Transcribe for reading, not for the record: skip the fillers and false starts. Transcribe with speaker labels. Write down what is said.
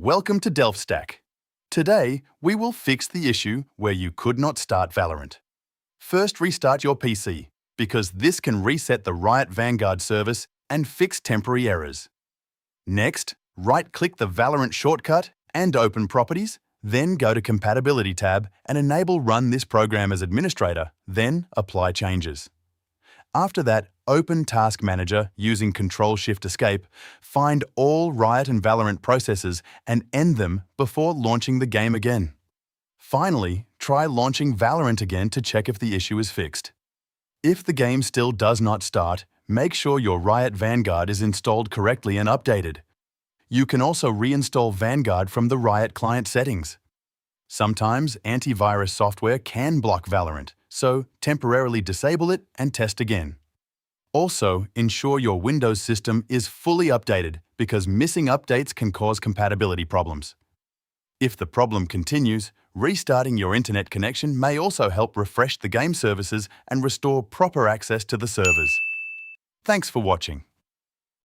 Speaker 1: Welcome to DelphStack. Today, we will fix the issue where you could not start Valorant. First, restart your PC, because this can reset the Riot Vanguard service and fix temporary errors. Next, right-click the Valorant shortcut and open Properties, then go to Compatibility tab and enable Run this program as administrator, then apply changes. After that, open Task Manager using Control-Shift-Escape, find all Riot and Valorant processes and end them before launching the game again. Finally, try launching Valorant again to check if the issue is fixed. If the game still does not start, make sure your Riot Vanguard is installed correctly and updated. You can also reinstall Vanguard from the Riot client settings. Sometimes antivirus software can block Valorant, so temporarily disable it and test again. Also, ensure your Windows system is fully updated because missing updates can cause compatibility problems. If the problem continues, restarting your internet connection may also help refresh the game services and restore proper access to the servers. Thanks for watching.